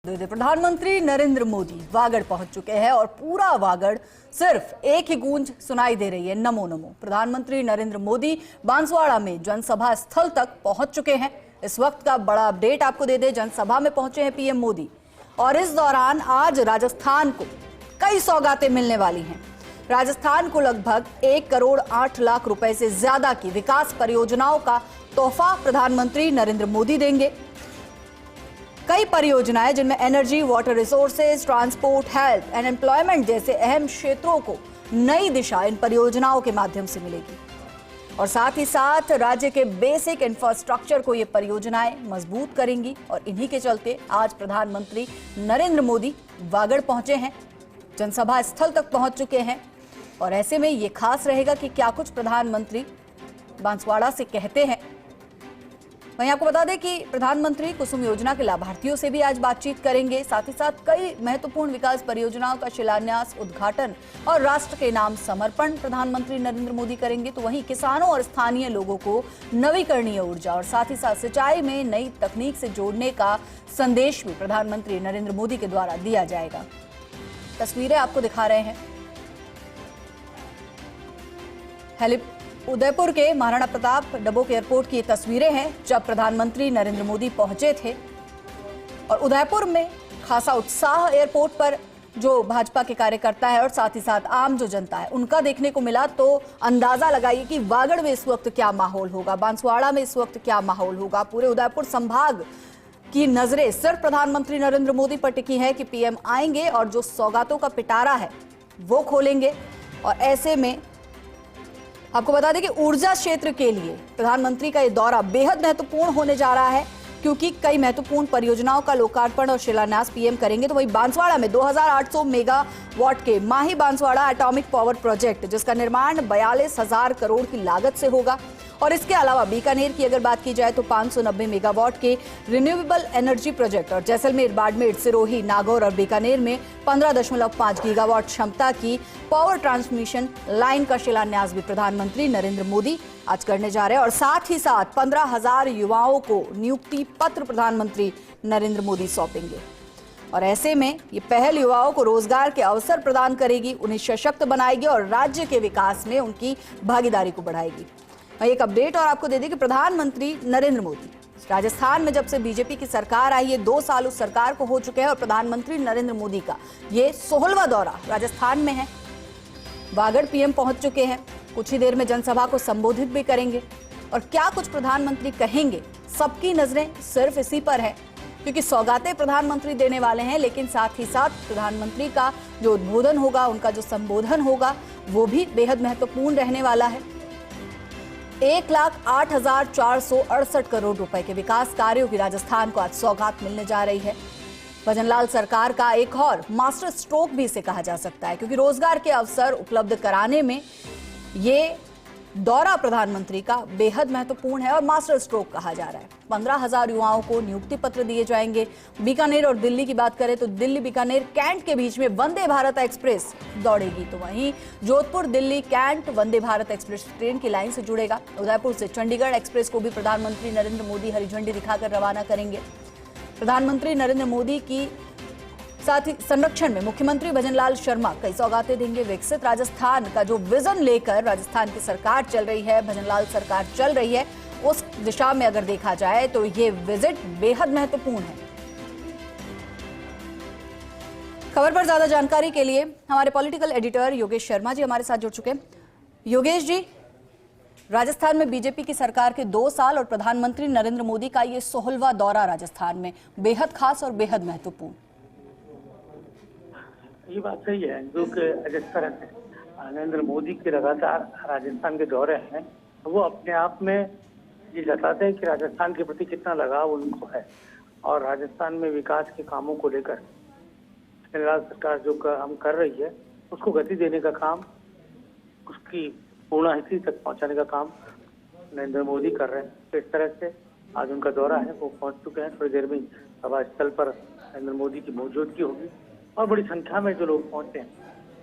प्रधानमंत्री नरेंद्र मोदी वागड़ पहुंच चुके हैं और पूरा वागड़ सिर्फ एक ही गूंज सुनाई दे रही है, नमो नमो। प्रधानमंत्री नरेंद्र मोदी बांसवाड़ा में जनसभा स्थल तक पहुंच चुके हैं। इस वक्त का बड़ा अपडेट आपको दे दे, जनसभा में पहुंचे हैं पीएम मोदी और इस दौरान आज राजस्थान को कई सौगातें मिलने वाली हैं। राजस्थान को लगभग 1 करोड़ 8 लाख रुपए से ज्यादा की विकास परियोजनाओं का तोहफा प्रधानमंत्री नरेंद्र मोदी देंगे। कई परियोजनाएं जिनमें energy, water resources, transport, health and employment जैसे अहम क्षेत्रों को नई दिशा इन परियोजनाओं के माध्यम से मिलेगी और साथ ही साथ राज्य के बेसिक इंफ्रास्ट्रक्चर को ये परियोजनाएं मजबूत करेंगी। और इन्हीं के चलते आज प्रधानमंत्री नरेंद्र मोदी वागड़ पहुंचे हैं, जनसभा स्थल तक पहुंच चुके हैं और ऐसे में ये खास रहेगा कि क्या कुछ प्रधानमंत्री बांसवाड़ा से कहते हैं। वहीं आपको बता दें कि प्रधानमंत्री कुसुम योजना के लाभार्थियों से भी आज बातचीत करेंगे। साथ ही साथ कई महत्वपूर्ण विकास परियोजनाओं का शिलान्यास, उद्घाटन और राष्ट्र के नाम समर्पण प्रधानमंत्री नरेंद्र मोदी करेंगे। तो वहीं किसानों और स्थानीय लोगों को नवीकरणीय ऊर्जा और साथ ही साथ सिंचाई में नई तकनीक से जोड़ने का संदेश भी प्रधानमंत्री नरेंद्र मोदी के द्वारा दिया जाएगा। तस्वीरें आपको दिखा रहे हैं उदयपुर के महाराणा प्रताप डबोक एयरपोर्ट की तस्वीरें हैं जब प्रधानमंत्री नरेंद्र मोदी पहुंचे थे और उदयपुर में खासा उत्साह एयरपोर्ट पर जो भाजपा के कार्यकर्ता है और साथ ही साथ आम जो जनता है उनका देखने को मिला। तो अंदाजा लगाइए कि वागड़ में इस वक्त क्या माहौल होगा, बांसवाड़ा में इस वक्त क्या माहौल होगा। पूरे उदयपुर संभाग की नजरें सिर्फ प्रधानमंत्री नरेंद्र मोदी पर टिकी है कि पीएम आएंगे और जो सौगातों का पिटारा है वो खोलेंगे। और ऐसे में आपको बता दें कि ऊर्जा क्षेत्र के लिए प्रधानमंत्री का ये दौरा बेहद महत्वपूर्ण होने जा रहा है क्योंकि कई महत्वपूर्ण परियोजनाओं का लोकार्पण और शिलान्यास पीएम करेंगे। तो वहीं बांसवाड़ा में 2800 मेगावाट के माही बांसवाड़ा एटॉमिक पावर प्रोजेक्ट जिसका निर्माण 42,000 करोड़ की लागत से होगा और इसके अलावा बीकानेर की अगर बात की जाए तो 590 मेगावाट के रिन्यूएबल एनर्जी प्रोजेक्ट और जैसलमेर, बाड़मेर, सिरोही, नागौर और बीकानेर में 15.5 गीगावाट क्षमता की पावर ट्रांसमिशन लाइन का शिलान्यास भी प्रधानमंत्री नरेंद्र मोदी आज करने जा रहे हैं। और साथ ही साथ 15,000 युवाओं को नियुक्ति पत्र प्रधानमंत्री नरेंद्र मोदी सौंपेंगे और ऐसे में ये पहल युवाओं को रोजगार के अवसर प्रदान करेगी, उन्हें सशक्त बनाएगी और राज्य के विकास में उनकी भागीदारी को बढ़ाएगी। एक अपडेट और आपको दे दें कि प्रधानमंत्री नरेंद्र मोदी राजस्थान में जब से बीजेपी की सरकार आई है 2 साल उस सरकार को हो चुके हैं और प्रधानमंत्री नरेंद्र मोदी का ये 16वां दौरा राजस्थान में है। वागड़ पीएम पहुंच चुके हैं, कुछ ही देर में जनसभा को संबोधित भी करेंगे और क्या कुछ प्रधानमंत्री कहेंगे सबकी नजरें सिर्फ इसी पर है क्योंकि सौगातें प्रधानमंत्री देने वाले हैं, लेकिन साथ ही साथ प्रधानमंत्री का जो उद्बोधन होगा, उनका जो संबोधन होगा वो भी बेहद महत्वपूर्ण रहने वाला है। 1,08,468 करोड़ रुपए के विकास कार्यों की राजस्थान को आज सौगात मिलने जा रही है। भजनलाल सरकार का एक और मास्टर स्ट्रोक भी इसे कहा जा सकता है क्योंकि रोजगार के अवसर उपलब्ध कराने में ये दौरा प्रधानमंत्री का बेहद महत्वपूर्ण है और मास्टर स्ट्रोक कहा जा रहा है। 15,000 युवाओं को नियुक्ति पत्र दिए जाएंगे। बीकानेर और दिल्ली की बात करें तो दिल्ली बीकानेर कैंट के बीच में वंदे भारत एक्सप्रेस दौड़ेगी। तो वहीं Jodhpur Delhi cantt Vande Bharat express train की लाइन से जुड़ेगा। उदयपुर से चंडीगढ़ एक्सप्रेस को भी प्रधानमंत्री नरेंद्र मोदी हरी झंडी दिखाकर रवाना करेंगे। प्रधानमंत्री नरेंद्र मोदी की साथ ही संरक्षण में मुख्यमंत्री भजनलाल शर्मा कई सौगातें देंगे। विकसित राजस्थान का जो विजन लेकर राजस्थान की सरकार चल रही है, भजनलाल सरकार चल रही है, उस दिशा में अगर देखा जाए तो ये विजिट बेहद महत्वपूर्ण है। खबर पर ज्यादा जानकारी के लिए हमारे पॉलिटिकल एडिटर योगेश शर्मा जी हमारे साथ जुड़ चुके हैं। योगेश जी, राजस्थान में बीजेपी की सरकार के 2 साल और प्रधानमंत्री नरेंद्र मोदी का ये 16वां दौरा राजस्थान में बेहद खास और बेहद महत्वपूर्ण। ये बात सही है जो कि जिस तरह से नरेंद्र मोदी के लगातार राजस्थान के दौरे हैं वो अपने आप में ये जताते हैं कि राजस्थान के प्रति कितना लगाव उनको है और राजस्थान में विकास के कामों को लेकर केंद्र सरकार जो काम कर रही है उसको गति देने का काम, उसकी पूर्णाहिति तक पहुंचाने का काम नरेंद्र मोदी कर रहे हैं। तो इस तरह से आज उनका दौरा है, वो पहुंच चुके हैं। थोड़ी देर में सभा स्थल पर नरेंद्र मोदी की मौजूदगी होगी और बड़ी संख्या में जो लोग पहुंचे हैं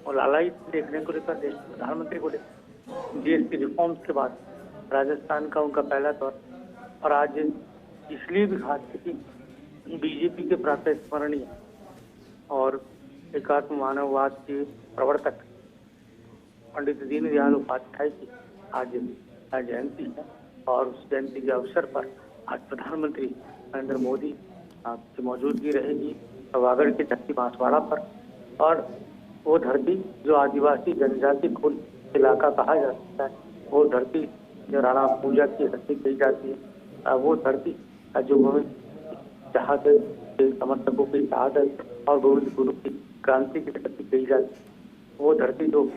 और लालाई देखने को लेकर, देश प्रधानमंत्री को लेकर जीएसटी रिफॉर्म्स के बाद राजस्थान का उनका पहला दौर और आज इसलिए भी खास थी बीजेपी के प्रातः स्मरणीय और एकात्म मानववाद के प्रवर्तक पंडित दीनदयाल उपाध्याय की आज जयंती है और उस जयंती के अवसर पर आज प्रधानमंत्री नरेंद्र मोदी की मौजूदगी रहेगी वागड़ के धरती बांसवाड़ा पर। और वो धरती जो आदिवासी जनजाति कुल इलाका कहा जाता है, वो धरती जो राणा पूजा की धरती कही जाती है, वो धरती जो जहाँ से समर्थकों की शहादत और गोविंद गुरु की क्रांति की धरती कही जाती है, वो धरती जो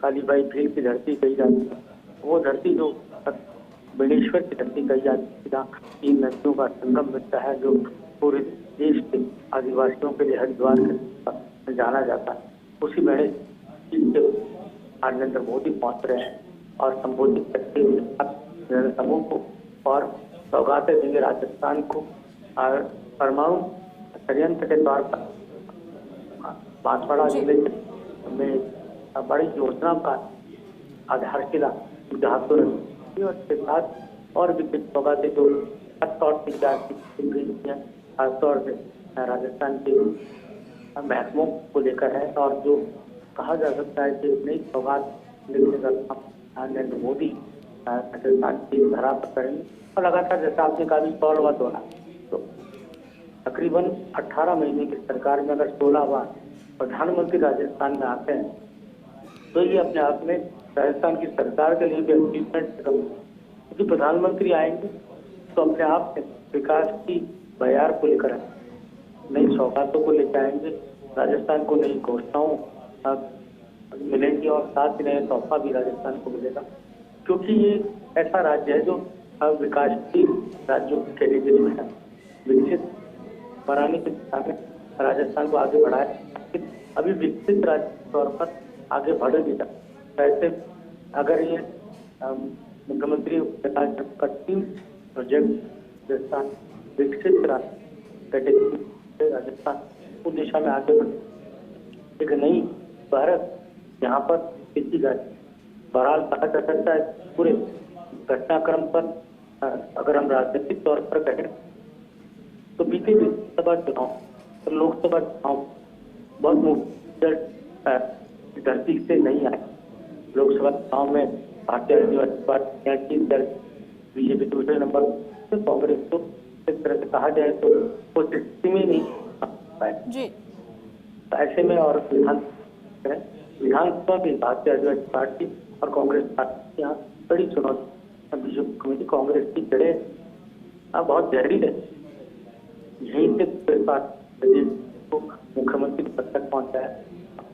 कालीबाई भील की धरती कही जाती है, वो धरती जो बेणेश्वर की धरती कही जाती है, जहाँ 3 नदियों का संगम मिलता है, जो पूरे देश के आदिवासियों के लिए हरिद्वार के जाना जाता है। उसी बेड़े आज नरेंद्र मोदी पहुंच रहे हैं और संबोधित करते हुए समूह को और सौगातें देंगे राजस्थान को परमाणु षड्यंत्र के तौर पर बांसवाड़ा जिले में बड़ी योजना का आधारशिला और इसके साथ और भी कुछ सौगातें जो खासतौर से खासतौर से राजस्थान के महकमों को लेकर है और जो कहा जा सकता है कि नई सौगात लिखने का काम नरेंद्र मोदी राजस्थान की धरा पर करेंगे। और लगातार जैसा आपने कहा 100 बात होना, तो तकरीबन 18 महीने की सरकार में अगर 16 बार प्रधानमंत्री राजस्थान में आते हैं तो ये अपने आप में राजस्थान की सरकार के लिए भी अचीवमेंट कम, क्योंकि प्रधानमंत्री आएंगे तो अपने आप से विकास की बयार को लेकर आएंगे, नई सौगातों को लेकर आएंगे, राजस्थान को नई घोषणाओं मिलेंगी और साथ ही नया तोहफा भी राजस्थान को मिलेगा, क्योंकि ये ऐसा राज्य है जो विकासशील राज्यों की कैटेगरी में है। विकसित बनाने की दिशा में राजस्थान को आगे बढ़ाया, अभी विकसित राज्य के तौर पर आगे बढ़ेगा। वैसे अगर ये मुख्यमंत्री का 3 प्रोजेक्ट राजस्थान विकसित कैटेगरी राजस्थान उस दिशा में आगे बढ़े, एक नई भारत यहाँ पर किसी का बहरहाल कहा जा सकता है पूरे घटनाक्रम पर अगर हम राजनीतिक तौर पर कहें तो बीते विधानसभा चुनाव तो लोकसभा चुनाव बहुत मुश्किल धरती से नहीं आए। लोकसभा चुनाव में भारतीय जनता पार्टी बीजेपी दूसरे नंबर, तो कांग्रेस को इस तरह से कहा जाए तो वो स्थिति में नहीं पाए। तो ऐसे में और विधानसभा भी भारतीय जनता पार्टी और कांग्रेस पार्टी यहाँ बड़ी चुनौती। बीजेपी कांग्रेस की जड़ें बहुत गहरी है, यहीं से मुख्यमंत्री पद तक पहुंचा है।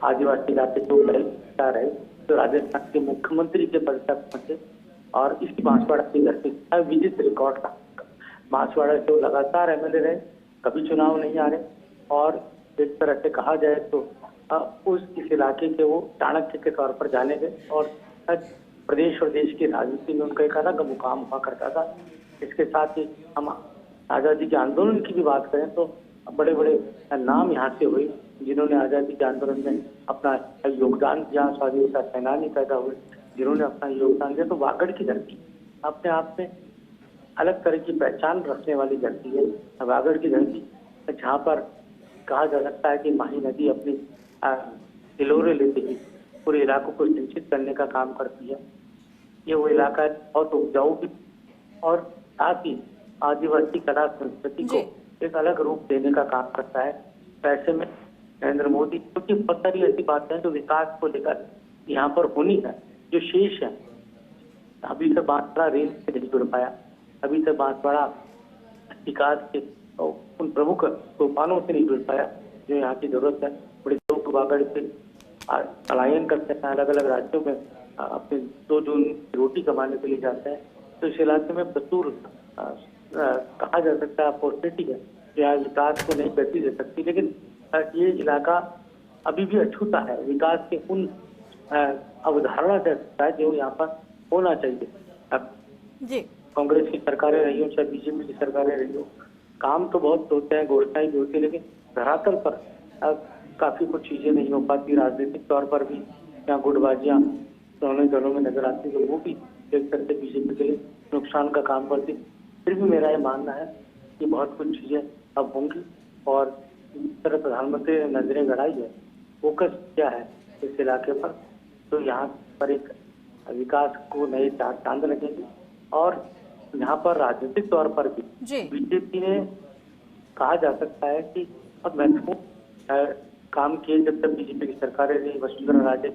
आदिवासी इलाके जो रहे तो राजस्थान के मुख्यमंत्री के पद तक पहुंचे और इसकी बांसवाड़ा की धरती विजित रिकॉर्ड था। बांसवाड़ा से लगातार एमएलए रहे, कभी चुनाव नहीं आ रहे और एक तरह से कहा जाए तो इस इलाके के वो चाणक्य के तौर पर जाने गए और प्रदेश और देश की राजनीति में उनका एक अलग मुकाम हुआ करता था। इसके साथ ही हम आज़ादी के आंदोलन की भी बात करें तो बड़े बड़े नाम यहाँ से हुए जिन्होंने आज़ादी के आंदोलन में अपना योगदान दिया, स्वाधीनता सेनानी पैदा हुए जिन्होंने अपना योगदान दिया। तो वागड़ की धरती अपने आप में अलग तरह की पहचान रखने वाली धरती है। वागड़ की धरती जहाँ पर कहा जा सकता है कि माही नदी अपनी हिलोरे लेते ही पूरे इलाकों को सिंचित करने का काम करती है। ये वो इलाका बहुत उपजाऊ भी और साथ ही आदिवासी कला संस्कृति को एक अलग रूप देने का काम करता है। ऐसे में नरेंद्र मोदी, क्योंकि बहुत सारी ऐसी बातें हैं जो विकास को लेकर यहाँ पर होनी है, जो शेष है। अभी तक बांसवाड़ा रेल से नहीं जुड़ पाया, अभी तक बांसवाड़ा विकास के उन प्रमुख सोपानों से नहीं जुड़ पाया जो यहाँ की जरूरत है। बड़े लोग वागड़ से पलायन करते हैं, अलग अलग राज्यों में अपने 2 जून रोटी कमाने के लिए जाते हैं। तो इस इलाके में प्रचुर कहा जा सकता है अपॉर्चुनिटी है, यहाँ विकास को नहीं गति दे सकती, लेकिन ये इलाका अभी भी अछूता है विकास के उन अवधारणा है जो यहाँ पर होना चाहिए। अब कांग्रेस की सरकारें रही हो चाहे बीजेपी की सरकारें रही हो, काम तो बहुत होते हैं, घोषणाएं भी होती है, लेकिन धरातल पर काफी कुछ चीजें नहीं हो पाती। राजनीतिक तौर पर भी यहाँ गुटबाजियां दोनों दलों में नजर आती है, तो वो भी एक तरह से बीजेपी के लिए नुकसान का काम करती। फिर भी मेरा ये मानना है कि बहुत कुछ चीजें अब होंगी और जिस तरह प्रधानमंत्री ने नजरें गड़ाई है, फोकस क्या है इस इलाके पर, तो यहाँ पर एक विकास को नए चांद लगेंगे। और यहाँ पर राजनीतिक तौर पर भी जी बीजेपी ने कहा जा सकता है कि अब महत्वपूर्ण काम किए जब तक बीजेपी की सरकारें रही। वसुंधरा राजे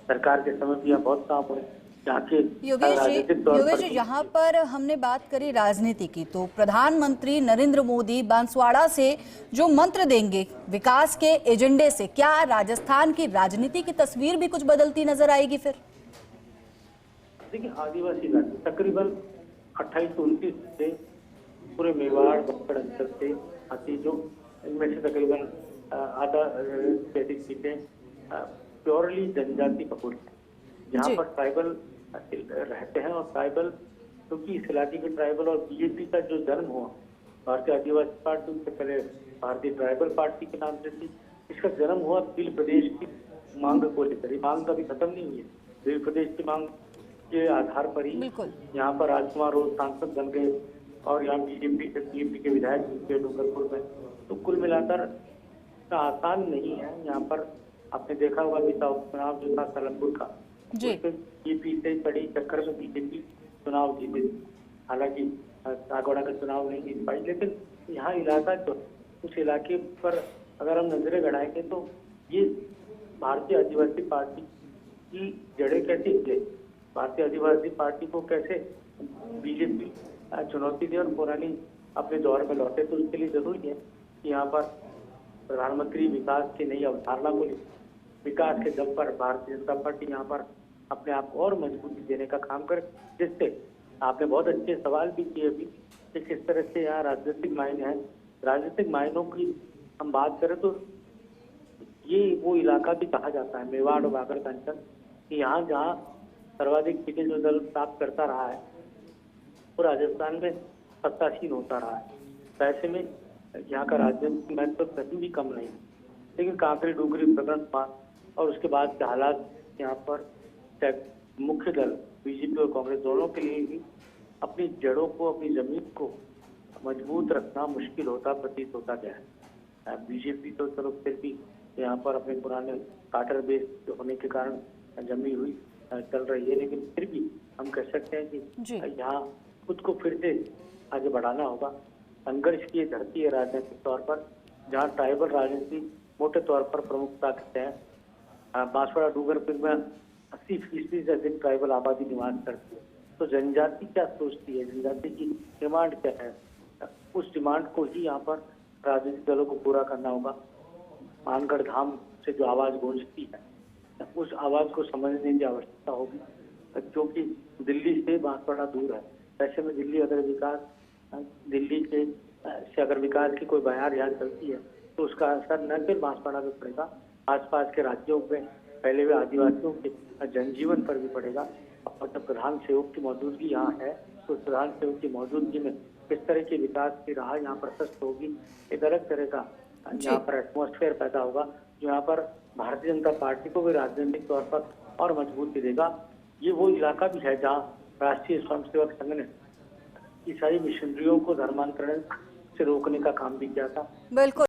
सरकार के समय भी यहाँ बहुत काम हुए। यहाँ के राजनीतिक तौर पर भी यहाँ पर हमने बात करी राजनीति की, तो प्रधानमंत्री नरेंद्र मोदी बांसवाड़ा से जो मंत्र देंगे विकास के एजेंडे से, क्या राजस्थान की राजनीति की तस्वीर भी कुछ बदलती नजर आएगी फिर? देखिए, आदिवासी इलाके तकरीबन 2829 से पूरे मेवाड़ बक्सर अंचल से आती, जो इनमें से तकरीबन आधा से अधिक सीटें प्योरली जनजाति पकड़ है, जहाँ पर ट्राइबल रहते हैं। और ट्राइबल, क्योंकि इस इलाके के ट्राइबल और बीजेपी का जो जन्म हुआ भारतीय आदिवासी पार्टी, उससे पहले भारतीय ट्राइबल पार्टी के नाम से थी, इसका जन्म हुआ भील प्रदेश की मांग को लेकर। मांग कभी खत्म नहीं हुई है। भील प्रदेश की मांग के आधार पर ही यहाँ पर राजकुमार रोज सांसद बन गए और यहाँ बीजेपी के विधायक थे डूंगरपुर में। तो कुल मिलाकर आसान नहीं है। यहाँ पर आपने देखा होगा कि उपचुनाव जो था सलमपुर का, बीजेपी से बड़ी टक्कर में बीजेपी चुनाव जीती। हालांकि कागवाड़ा का चुनाव नहीं जीत पाई, लेकिन यहाँ इलाका जो उस इलाके पर अगर हम नजरें गड़ाएंगे तो ये भारतीय आदिवासी पार्टी की जड़ें कैसे निकले, भारतीय आदिवासी पार्टी को कैसे बीजेपी चुनौती दी और पुरानी अपने दौर में लौटे। तो उसके लिए जरूरी है कि यहाँ पर प्रधानमंत्री विकास की नई अवधारणा को ले, विकास के दम पर भारतीय जनता पार्टी यहाँ पर अपने आप और मजबूती देने का काम करे। जिससे आपने बहुत अच्छे सवाल भी किए अभी कि किस तरह से यहाँ राजनीतिक मायने हैं। राजनीतिक मायनों की हम बात करें तो ये वो इलाका भी कहा जाता है मेवाड़ और बागड़ का अंचल, कि यहाँ जहाँ सर्वाधिक सीटें जो दल प्राप्त करता रहा है वो राजस्थान में सत्तासीन होता रहा है। तो ऐसे में यहाँ का राजनीतिक महत्व कहीं भी कम नहीं। लेकिन कांकरी डूंगरी प्रकरण हुआ और उसके बाद के हालात यहाँ पर मुख्य दल बीजेपी और कांग्रेस दोनों के लिए भी अपनी जड़ों को, अपनी जमीन को मजबूत रखना मुश्किल होता प्रतीत होता गया है। बीजेपी तो चलो फिर भी यहाँ पर अपने पुराने कार्टर बेस होने के कारण जमी हुई चल रही है, लेकिन फिर भी हम कह सकते हैं कि यहाँ खुद को फिर से आगे बढ़ाना होगा। संघर्ष की धरती है राजनीतिक तौर पर, जहाँ ट्राइबल राजनीति मोटे तौर पर प्रमुखता रखते हैं। बांसवाड़ा डूंगरपुर में 80% से अधिक ट्राइबल आबादी निवास करती है। तो जनजाति क्या सोचती है, जनजाति की डिमांड क्या है, उस डिमांड को ही यहाँ पर राजनीतिक दलों को पूरा करना होगा। मानगढ़ धाम से जो आवाज गूंजती है उस आवाज को समझने की आवश्यकता होगी, क्योंकि दिल्ली से बांसवाड़ा दूर है। ऐसे में दिल्ली के से अगर विकास की कोई बयान यहाँ चलती है तो उसका असर न केवल बांसवाड़ा में पड़ेगा, आसपास के राज्यों में फैले हुए आदिवासियों के जनजीवन पर भी पड़ेगा। और जब प्रधान सेवक की मौजूदगी यहाँ है तो प्रधान सेवक की मौजूदगी में किस तरह के विकास की राह यहाँ पर प्रशस्त होगी, एक अलग तरह का यहाँ पर एटमॉस्फेयर पैदा होगा, जो यहाँ पर भारतीय जनता पार्टी को भी राजनीतिक तौर पर और मजबूती देगा। ये वो इलाका भी है जहाँ राष्ट्रीय स्वयंसेवक संघ ने ईसाई मिशनरियों को धर्मांतरण से रोकने का काम भी किया था। बिल्कुल।